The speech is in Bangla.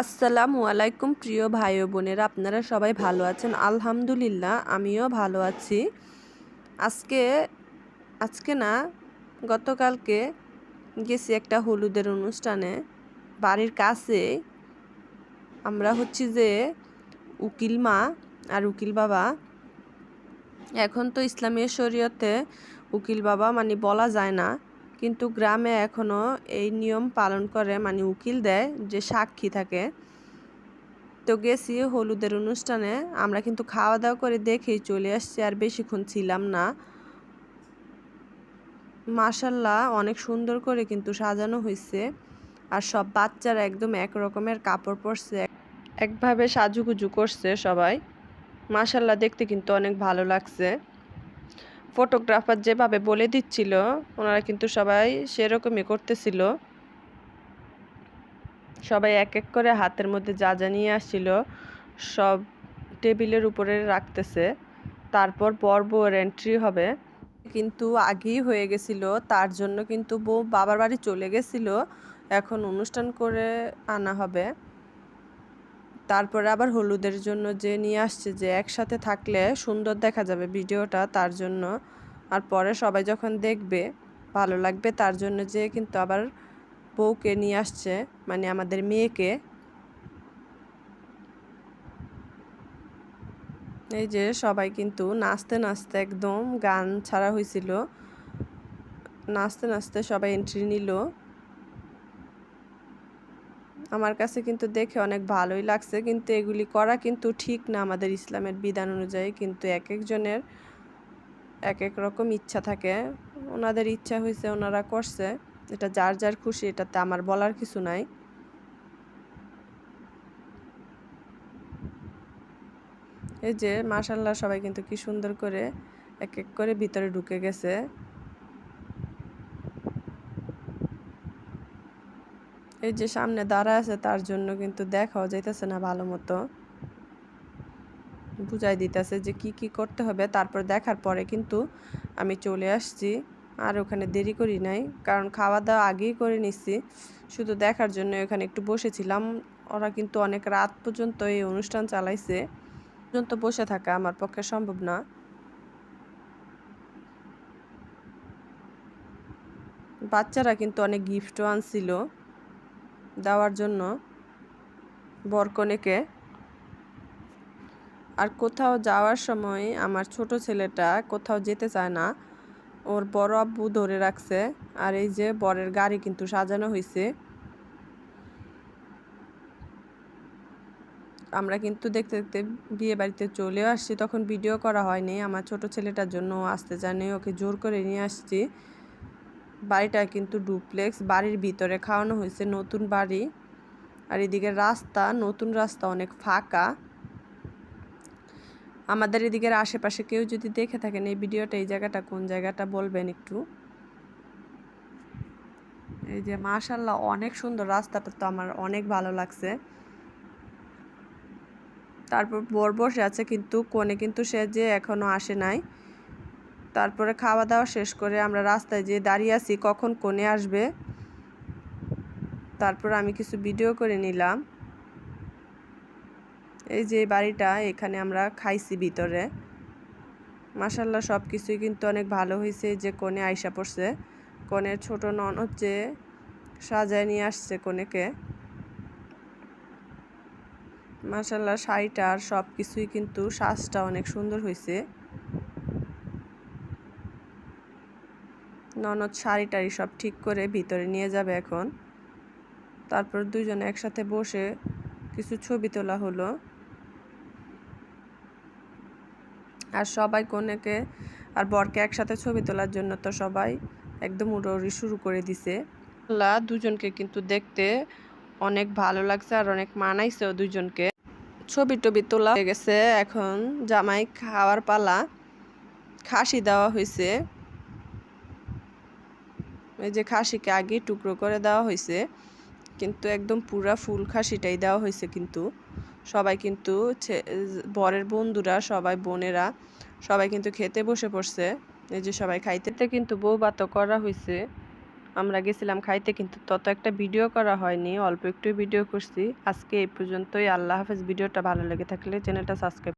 আসসালামু আলাইকুম প্রিয় ভাই ও বোনেরা, আপনারা সবাই ভালো আছেন? আলহামদুলিল্লাহ, আমিও ভালো আছি। আজকে আজকে না গতকালকে গেছি একটা হলুদের অনুষ্ঠানে। বাড়ির কাছে আমরা হচ্ছি যে উকিল মা আর উকিল বাবা। এখন তো ইসলামী শরীয়তে উকিল বাবা মানে বলা যায় না, কিন্তু গ্রামে এখনও এই নিয়ম পালন করে, মানে উকিল দেয় যে সাক্ষী থাকে। তো গেছি হলুদের অনুষ্ঠানে, আমরা কিন্তু খাওয়া দাওয়া করে দেখেই চলে আসছি, আর বেশিক্ষণ ছিলাম না। মাশাল্লাহ অনেক সুন্দর করে কিন্তু সাজানো হয়েছে, আর সব বাচ্চারা একদম এক রকমের কাপড় পরছে, একভাবে সাজুগুজু করছে সবাই। মাশাল্লাহ দেখতে কিন্তু অনেক ভালো লাগছে। ফটোগ্রাফার যেভাবে বলে দিচ্ছিল ওনারা কিন্তু সবাই সেরকমই করতেছিল। সবাই এক এক করে হাতের মধ্যে যা যা নিয়ে আসছিল সব টেবিলের উপরে রাখতেছে। তারপর বউয়ের এন্ট্রি হবে, কিন্তু আগেই হয়ে গেছিল, তার জন্য কিন্তু বউ বাবার বাড়ি চলে গেছিল। এখন অনুষ্ঠান করে আনা হবে। তারপরে আবার হলুদের জন্য যে নিয়ে আসছে, যে একসাথে থাকলে সুন্দর দেখা যাবে ভিডিওটা, তার জন্য। আর পরে সবাই যখন দেখবে ভালো লাগবে, তার জন্য যে কিন্তু আবার বউকে নিয়ে আসছে, মানে আমাদের মেয়েকে। এই যে সবাই কিন্তু নাচতে নাচতে, একদম গান ছাড়া হয়েছিল, নাচতে নাচতে সবাই এন্ট্রি নিল। আমার কাছে কিন্তু দেখে অনেক ভালোই লাগছে, কিন্তু এগুলি করা কিন্তু ঠিক না আমাদের ইসলামের বিধান অনুযায়ী। কিন্তু এক একজনের এক এক রকম ইচ্ছা থাকে, ওনাদের ইচ্ছা হয়েছে ওনারা করছে, এটা যার যার খুশি, এটাতে আমার বলার কিছু নাই। এই যে মাশাল্লাহ সবাই কিন্তু কি সুন্দর করে এক এক করে ভিতরে ঢুকে গেছে। এই যে সামনে দাঁড়া আছে, তার জন্য কিন্তু দেখাও যাইতেছে না ভালো মতো, বুঝাই দিতেছে যে কি কি করতে হবে। তারপর দেখার পরে কিন্তু আমি চলে আসছি, আর ওখানে দেরি করি নাই, কারণ খাওয়া দাওয়া আগেই করে নিচ্ছি। শুধু দেখার জন্য এখানে একটু বসেছিলাম। ওরা কিন্তু অনেক রাত পর্যন্ত এই অনুষ্ঠান চালাইছে, পর্যন্ত বসে থাকা আমার পক্ষে সম্ভব না। বাচ্চারা কিন্তু অনেক গিফটও আনছিল দেওয়ার জন্য বরকনেকে। আর কোথাও যাওয়ার সময় আমার ছোট ছেলেটা কোথাও যেতে চায় না, ওর বড় আব্বু ধরে রাখছে। আর এই যে বরের গাড়ি কিন্তু সাজানো হয়েছে। আমরা কিন্তু দেখতে দেখতে বিয়ে বাড়িতে চলেও আসছি, তখন ভিডিও করা হয়নি আমার ছোট ছেলেটার জন্য, ও আসতে চায়নি, ওকে জোর করে নিয়ে আসছি। বাড়িটা কিন্তু ডুপ্লেক্স, বাড়ির ভিতরে খাওয়ানো হয়েছে, নতুন বাড়ি। আর এদিকে রাস্তা, নতুন রাস্তা, অনেক ফাঁকা। আমাদের এদিকের আশেপাশে কেউ যদি দেখে থাকেন এই ভিডিওটা, এই জায়গাটা কোন জায়গাটা বলবেন একটু। এই যে মাশাল্লাহ অনেক সুন্দর, রাস্তাটা তো আমার অনেক ভালো লাগছে। তারপর বর বসে আছে, কিন্তু কোণে কিন্তু সে যে এখনো আসে নাই। তারপরে খাওয়া দাওয়া শেষ করে আমরা রাস্তায় যেয়ে দাঁড়িয়ে আছি কখন কোণে আসবে। তারপর আমি কিছু ভিডিও করে নিলাম। এই যে বাড়িটা, এখানে আমরা খাইছি ভিতরে। মাশাল্লাহ সব কিছুই কিন্তু অনেক ভালো হয়েছে। যে কোণে আইসা পড়ছে, কোণের ছোট ননদ যে সাজায় নিয়ে আসছে কোণেকে। মাশাল্লাহ শাড়িটা আর সব কিছুই কিন্তু সাজটা অনেক সুন্দর হয়েছে। ননদ শাড়ি টাড়ি সব ঠিক করে ভিতরে নিয়ে যাবে এখন। তারপর দুজনে একসাথে বসে কিছু ছবি তোলা হলো। আর সবাই কনেকে আর বরকে একসাথে ছবি তোলার জন্য তো সবাই একদম উড়াউড়ি শুরু করে দিছে। আল্লাহ দুজনকে কিন্তু দেখতে অনেক ভালো লাগছে, আর অনেক মানাইছেও দুজনকে। ছবি টবি তোলা হয়ে গেছে, এখন জামাই খাওয়ার পালা। খাসি দেওয়া হয়েছে, এই যে খাসিকে আগে টুকরো করে দেওয়া হয়েছে, কিন্তু একদম পুরা ফুল খাসিটাই দেওয়া হয়েছে। কিন্তু সবাই কিন্তু বরের বন্ধুরা, সবাই বোনেরা সবাই কিন্তু খেতে বসে পড়ছে। এই যে সবাই খাইতে কিন্তু বউ ভাতও করা হয়েছে। আমরা গেছিলাম খাইতে, কিন্তু তত একটা ভিডিও করা হয়নি, অল্প একটু ভিডিও করছি। আজকে এই পর্যন্তই। আল্লাহ হাফেজ। ভিডিওটা ভালো লেগে থাকলে চ্যানেলটা সাবস্ক্রাইব